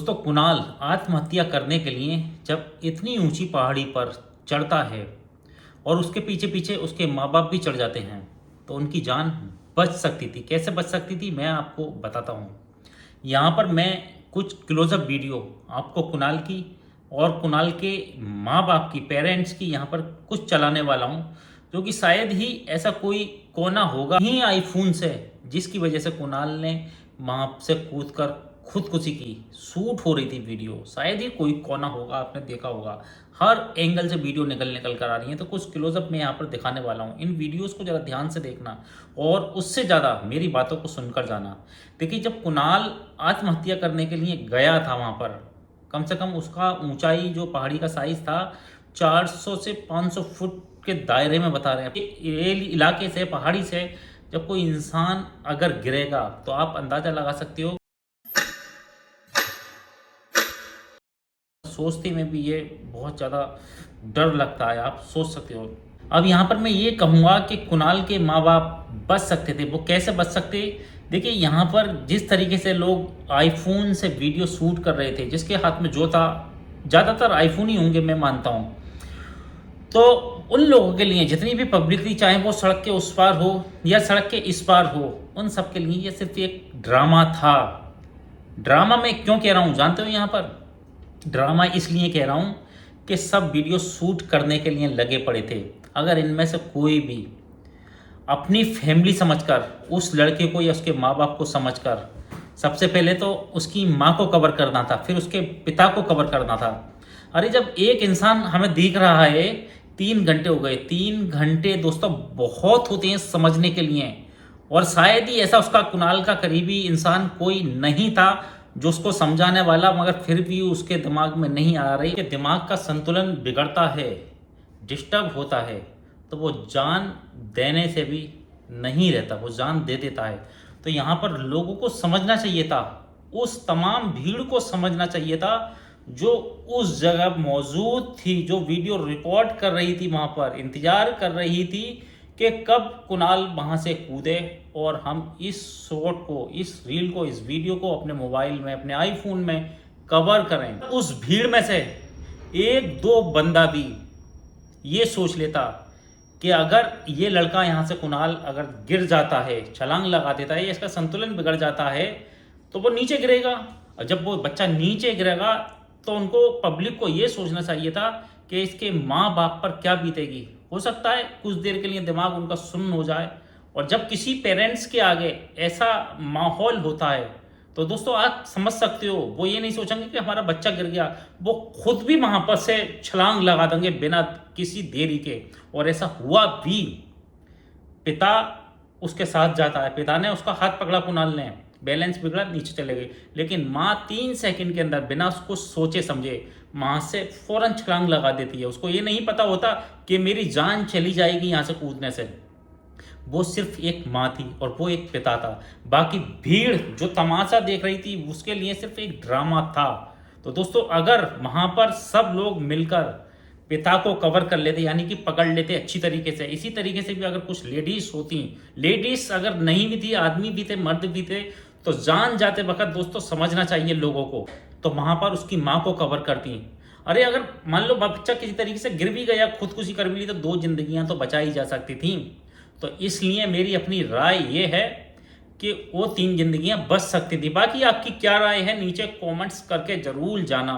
दोस्तों कुणाल आत्महत्या करने के लिए जब इतनी ऊंची पहाड़ी पर चढ़ता है और उसके पीछे पीछे उसके माँ बाप भी चढ़ जाते हैं तो उनकी जान बच सकती थी। कैसे बच सकती थी मैं आपको बताता हूँ। यहाँ पर मैं कुछ क्लोजअप वीडियो आपको कुणाल की और कुणाल के माँ बाप की पेरेंट्स की यहाँ पर कुछ चलाने वाला हूँ, जो कि शायद ही ऐसा कोई कोना होगा ही आईफोन से जिसकी वजह से कुणाल ने वहाँ से कूद कर खुदकुशी की। शूट हो रही थी वीडियो, शायद ही कोई कोना होगा, आपने देखा होगा हर एंगल से वीडियो निकल कर आ रही है। तो कुछ क्लोजअप मैं यहाँ पर दिखाने वाला हूँ, इन वीडियोस को ज़रा ध्यान से देखना और उससे ज़्यादा मेरी बातों को सुनकर जाना। देखिए, जब कुणाल आत्महत्या करने के लिए गया था वहाँ पर, कम से कम उसका ऊंचाई जो पहाड़ी का साइज था 400 से 500 फुट के दायरे में बता रहे हैं। ये इलाके से, पहाड़ी से जब कोई इंसान अगर गिरेगा तो आप अंदाज़ा लगा सकते हो, सोचते में भी ये बहुत ज़्यादा डर लगता है, आप सोच सकते हो। अब यहाँ पर मैं ये कहूँगा कि कुणाल के माँ बाप बच सकते थे। वो कैसे बच सकते? देखिए, यहाँ पर जिस तरीके से लोग आईफोन से वीडियो शूट कर रहे थे, जिसके हाथ में जो था, ज़्यादातर आईफोन ही होंगे मैं मानता हूँ, तो उन लोगों के लिए, जितनी भी पब्लिक थी, चाहे वो सड़क के उस पार हो या सड़क के इस पार हो, उन सब के लिए ये सिर्फ एक ड्रामा था। ड्रामा मैं क्यों कह रहा हूँ जानते हो? यहाँ पर ड्रामा इसलिए कह रहा हूँ कि सब वीडियो शूट करने के लिए लगे पड़े थे। अगर इनमें से कोई भी अपनी फैमिली समझकर, उस लड़के को या उसके माँ बाप को समझकर, सबसे पहले तो उसकी माँ को कवर करना था, फिर उसके पिता को कवर करना था। अरे जब एक इंसान हमें दिख रहा है, 3 घंटे हो गए। 3 घंटे दोस्तों बहुत होते हैं समझने के लिए, और शायद ही ऐसा उसका कुणाल का करीबी इंसान कोई नहीं था जो उसको समझाने वाला, मगर फिर भी उसके दिमाग में नहीं आ रही कि दिमाग का संतुलन बिगड़ता है, डिस्टर्ब होता है, तो वो जान देने से भी नहीं रहता, वो जान दे देता है। तो यहाँ पर लोगों को समझना चाहिए था, उस तमाम भीड़ को समझना चाहिए था जो उस जगह मौजूद थी, जो वीडियो रिकॉर्ड कर रही थी, वहाँ पर इंतजार कर रही थी कि कब कुणाल वहाँ से कूदे और हम इस शॉट को, इस रील को, इस वीडियो को अपने मोबाइल में, अपने आईफोन में कवर करें। उस भीड़ में से एक दो बंदा भी ये सोच लेता कि अगर ये लड़का यहाँ से, कुणाल, अगर गिर जाता है, छलांग लगा देता है, इसका संतुलन बिगड़ जाता है, तो वो नीचे गिरेगा। और जब वो बच्चा नीचे गिरेगा तो उनको, पब्लिक को, ये सोचना चाहिए था कि इसके माँ बाप पर क्या बीतेगी। हो सकता है कुछ देर के लिए दिमाग उनका सुन्न हो जाए। और जब किसी पेरेंट्स के आगे ऐसा माहौल होता है तो दोस्तों आप समझ सकते हो, वो ये नहीं सोचेंगे कि हमारा बच्चा गिर गया, वो खुद भी वहां पर से छलांग लगा देंगे बिना किसी देरी के। और ऐसा हुआ भी। पिता उसके साथ जाता है, पिता ने उसका हाथ पकड़ा, कुणाल ने, बैलेंस बिगड़ा, नीचे चले गए, लेकिन माँ 3 सेकंड के अंदर बिना उसको सोचे समझे वहां से फौरन छलांग लगा देती है। उसको ये नहीं पता होता कि मेरी जान चली जाएगी यहाँ से कूदने से। वो सिर्फ एक माँ थी और वो एक पिता था। बाकी भीड़ जो तमाशा देख रही थी उसके लिए सिर्फ एक ड्रामा था। तो दोस्तों, अगर वहां पर सब लोग मिलकर पिता को कवर कर लेते, यानी कि पकड़ लेते अच्छी तरीके से, इसी तरीके से भी अगर कुछ लेडीज होती, लेडीज अगर नहीं भी थी, आदमी भी थे, मर्द भी थे, तो जान जाते वक्त दोस्तों समझना चाहिए लोगों को, तो वहां पर उसकी माँ को कवर करती। अरे अगर मान लो बच्चा किसी तरीके से गिर भी गया, खुदकुशी कर भी ली, तो 2 जिंदगियां तो बचाई जा सकती थी। तो इसलिए मेरी अपनी राय ये है कि वो 3 जिंदगियां बच सकती थी। बाकी आपकी क्या राय है नीचे कमेंट्स करके जरूर जाना।